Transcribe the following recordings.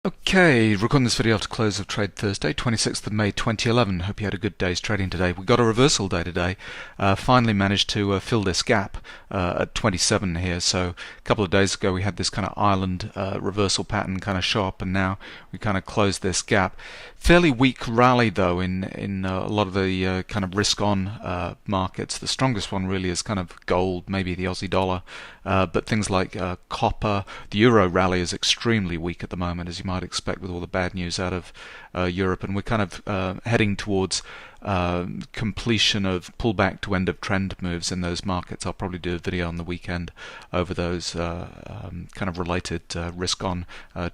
Okay, recording this video after close of trade Thursday, 26th of May 2011. Hope you had a good day's trading today. We got a reversal day today. Finally managed to fill this gap at 27 here. So a couple of days ago we had this kind of island reversal pattern kind of show up, and now we kind of closed this gap. Fairly weak rally though in a lot of the kind of risk-on markets. The strongest one really is kind of gold, maybe the Aussie dollar, but things like copper. The euro rally is extremely weak at the moment, as you might expect with all the bad news out of Europe, and we're kind of heading towards completion of pullback to end of trend moves in those markets. I'll probably do a video on the weekend over those kind of related risk on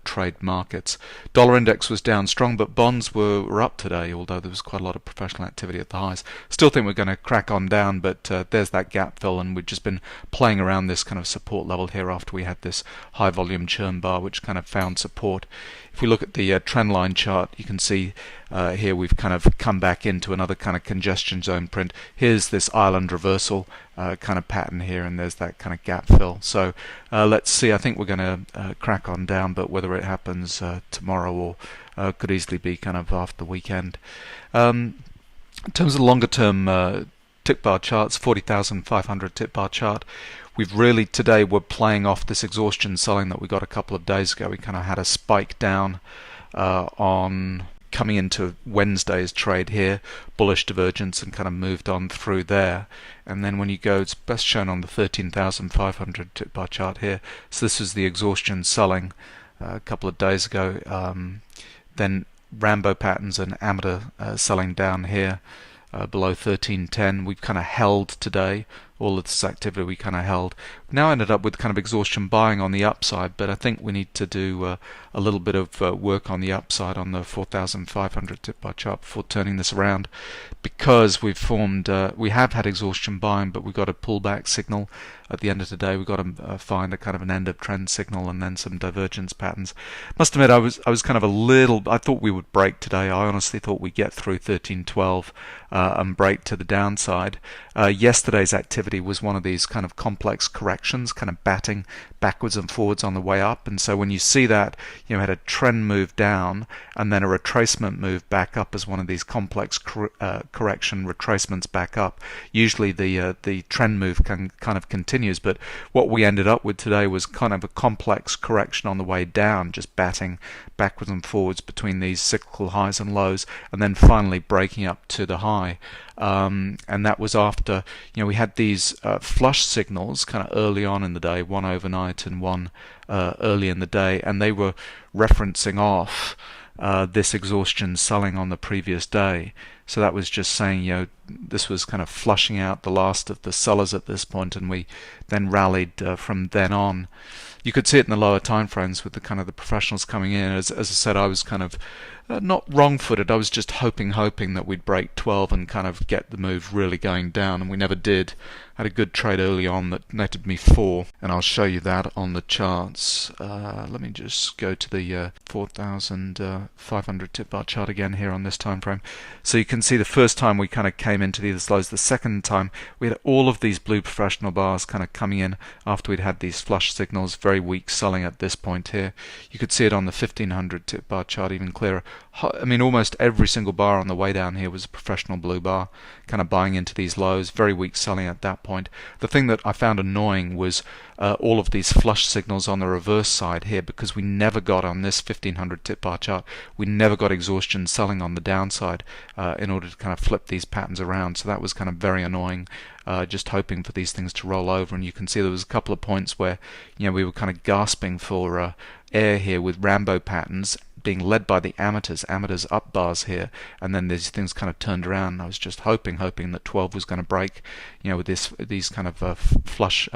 trade markets. Dollar index was down strong, but bonds were up today, although there was quite a lot of professional activity at the highs. Still think we're going to crack on down, but there's that gap fill, and we've just been playing around this kind of support level here after we had this high volume churn bar which kind of found support. If we look at the trend line chart, you can see here we've kind of come back into another kind of congestion zone print. Here's this island reversal kind of pattern here, and there's that kind of gap fill. So let's see. I think we're going to crack on down, but whether it happens tomorrow or could easily be kind of after the weekend. In terms of longer term tick bar charts, 40,500 tick bar chart, we've really today we're playing off this exhaustion selling that we got a couple of days ago. We kind of had a spike down on coming into Wednesday's trade here, bullish divergence, and kind of moved on through there. And then when you go, it's best shown on the 13,500 tick bar chart here. So this is the exhaustion selling a couple of days ago. Then Rambo patterns and amateur selling down here below 1310. We've kind of held today. All of this activity we kind of held. Now ended up with kind of exhaustion buying on the upside, but I think we need to do a little bit of work on the upside on the 4,500 tip bar chart before turning this around, because we've formed, we have had exhaustion buying, but we've got a pullback signal at the end of the day. We've got to find a kind of an end of trend signal and then some divergence patterns. Must admit, I was kind of a little, I thought we would break today. I honestly thought we'd get through 1312 and break to the downside. Yesterday's activity was one of these kind of complex corrections, kind of batting backwards and forwards on the way up. And so when you see that, you know, had a trend move down and then a retracement move back up as one of these complex correction retracements back up, usually the trend move kind of continues. But what we ended up with today was kind of a complex correction on the way down, just batting backwards and forwards between these cyclical highs and lows, and then finally breaking up to the high. And that was after, you know, we had these flush signals kind of early on in the day, one overnight and one early in the day, and they were referencing off this exhaustion selling on the previous day. So that was just saying, you know, this was kind of flushing out the last of the sellers at this point, and we then rallied from then on. You could see it in the lower time frames with the kind of the professionals coming in. As I said, I was kind of not wrong-footed. I was just hoping that we'd break 12 and kind of get the move really going down, and we never did. I had a good trade early on that netted me 4, and I'll show you that on the charts. Let me just go to the 4,500 tip bar chart again here on this time frame. So you can see the first time we kind of came into these lows. The second time we had all of these blue professional bars kind of coming in after we'd had these flush signals, very weak selling at this point here. You could see it on the 1500 tip bar chart even clearer. I mean, almost every single bar on the way down here was a professional blue bar, kind of buying into these lows, very weak selling at that point. The thing that I found annoying was all of these flush signals on the reverse side here, because we never got on this 1500 tip bar chart, we never got exhaustion selling on the downside in order to kind of flip these patterns around. So that was kind of very annoying, just hoping for these things to roll over. And you can see there was a couple of points where, you know, we were kind of gasping for air here with Rambo patterns being led by the amateurs up bars here, and then these things kind of turned around. I was just hoping that 12 was going to break, you know, with these kind of flush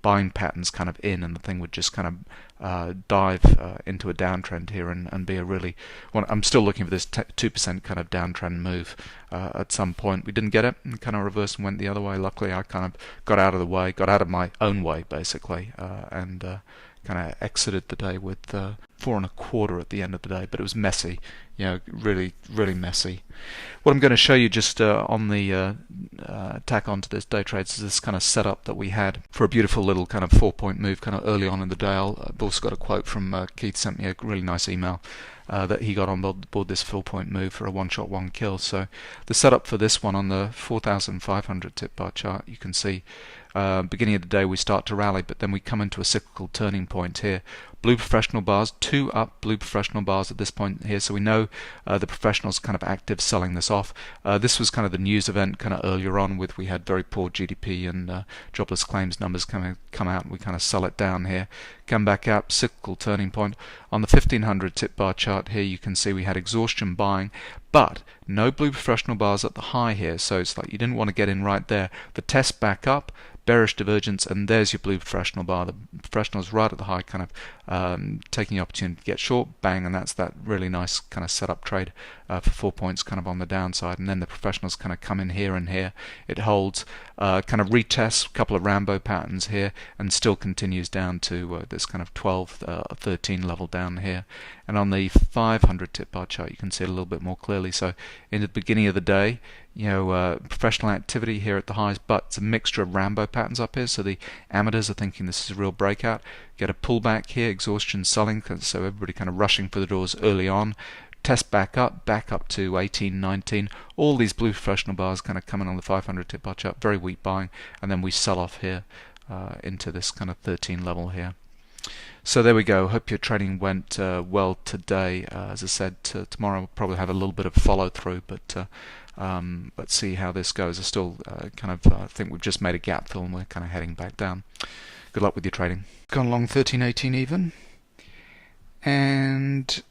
buying patterns kind of in, and the thing would just kind of dive into a downtrend here and be a really, well, I'm still looking for this 2% kind of downtrend move at some point. We didn't get it, and kind of reversed and went the other way. Luckily I kind of got out of the way, got out of my own way basically, and kind of exited the day with 4.25 at the end of the day, but it was messy, really messy. What I'm going to show you just on the tack onto this day trades is this kind of setup that we had for a beautiful little kind of 4-point move kind of early on in the day. I've also got a quote from Keith, sent me a really nice email that he got on board this 4-point move for a one-shot, one-kill. So the setup for this one on the 4,500 tip bar chart, you can see beginning of the day we start to rally, but then we come into a cyclical turning point here. Blue professional bars, 2 up blue professional bars at this point here, so we know the professionals kind of active selling this off. This was kind of the news event kind of earlier on, with we had very poor GDP and jobless claims numbers come out, and we kind of sell it down here, come back up, cyclical turning point. On the 1500 tip bar chart here, you can see we had exhaustion buying, but no blue professional bars at the high here, so it's like you didn't want to get in right there. The test back up, bearish divergence, and there's your blue professional bar. The professional's right at the high, kind of taking the opportunity to get short, bang, and that's that really nice kind of setup trade for 4 points kind of on the downside. And then the professionals kind of come in here and here. It holds, kind of retests a couple of Rambo patterns here, and still continues down to this kind of 12, 13 level down here. And on the 500 tip bar chart, you can see it a little bit more clearly. So in the beginning of the day, professional activity here at the highs, but it's a mixture of Rambo patterns up here, so the amateurs are thinking this is a real breakout. Get a pullback here, exhaustion selling, so everybody kind of rushing for the doors early on. Test back up to 18, 19. All these blue professional bars kind of coming on the 500 tip bar chart, very weak buying, and then we sell off here into this kind of 13 level here. So there we go. Hope your trading went well today. As I said, tomorrow we'll probably have a little bit of follow through, but let's see how this goes. I still think we've just made a gap fill and we're kind of heading back down. Good luck with your trading. Gone long 13.18 even, and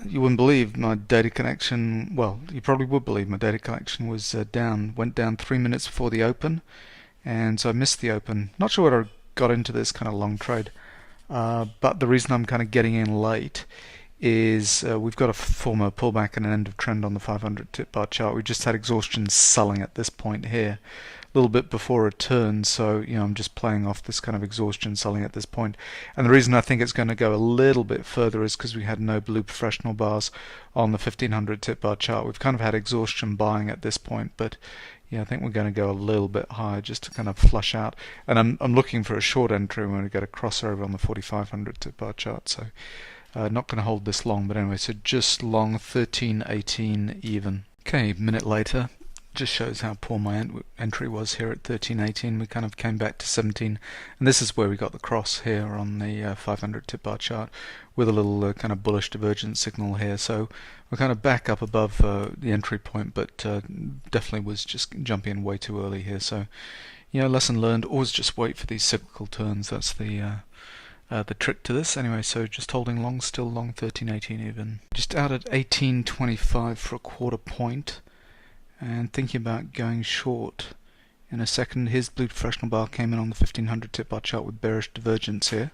you wouldn't believe my data connection. Well, you probably would believe my data connection was down. Went down 3 minutes before the open, and so I missed the open. Not sure what I got into this kind of long trade, but the reason I'm kind of getting in late is we've got a former pullback and an end of trend on the 500 tip bar chart. We just had exhaustion selling at this point here, a little bit before a turn, so I'm just playing off this kind of exhaustion selling at this point. And the reason I think it's going to go a little bit further is because we had no blue professional bars on the 1500 tip bar chart. We've kind of had exhaustion buying at this point, but I think we're going to go a little bit higher just to kind of flush out. And I'm looking for a short entry when we get a crossover on the 4500 tip bar chart, so not going to hold this long, but anyway, so just long 13.18 even. Okay, a minute later, just shows how poor my entry was here at 13.18. We kind of came back to 17, and this is where we got the cross here on the 500 tip bar chart with a little kind of bullish divergence signal here. So we're kind of back up above the entry point, but definitely was just jumping in way too early here. So lesson learned, always just wait for these cyclical turns. That's the trick to this. Anyway, so just holding long, still long 13.18 even. Just out at 18.25 for a quarter point, and thinking about going short in a second. His blue professional bar came in on the 1500 tip bar chart with bearish divergence here.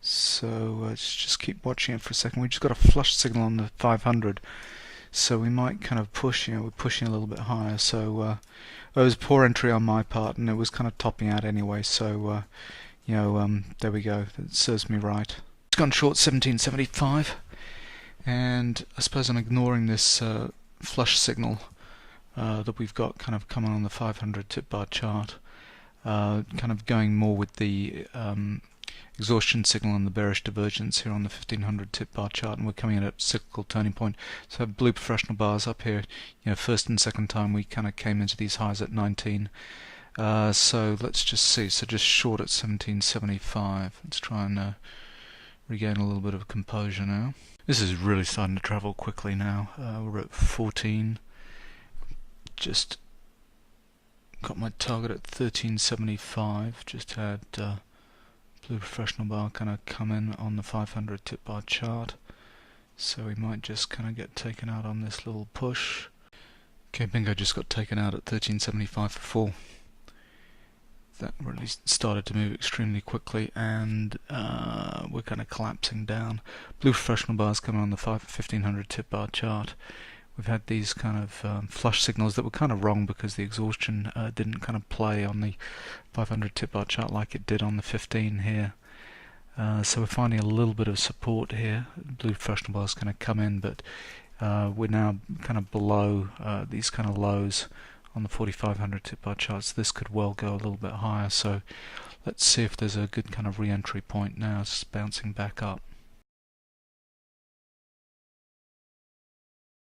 So let's just keep watching it for a second. We just got a flush signal on the 500, so we might kind of push. We're pushing a little bit higher. So it was a poor entry on my part, and it was kind of topping out anyway. So there we go. That serves me right. It's gone short 17.75, and I suppose I'm ignoring this flush signal that we've got kind of coming on the 500 tip bar chart, kind of going more with the exhaustion signal and the bearish divergence here on the 1500 tip bar chart, and we're coming in at cyclical turning point. So blue professional bars up here, first and second time we kind of came into these highs at 19. So let's just see. So just short at 17.75. Let's try and regain a little bit of composure now. This is really starting to travel quickly now. We're at 14. Just got my target at 13.75. Just had blue professional bar kind of come in on the 500 tip bar chart. So we might just kind of get taken out on this little push. Okay, bingo, just got taken out at 13.75 for 4. That really started to move extremely quickly, and we're kind of collapsing down. Blue professional bars coming on the 1500 tip bar chart. We've had these kind of flush signals that were kind of wrong because the exhaustion didn't kind of play on the 500 tip bar chart like it did on the 15 here. So we're finding a little bit of support here. Blue fractional bar is going to come in, but we're now kind of below these kind of lows on the 4500 tip bar charts. This could well go a little bit higher, so let's see if there's a good kind of re-entry point now. It's bouncing back up.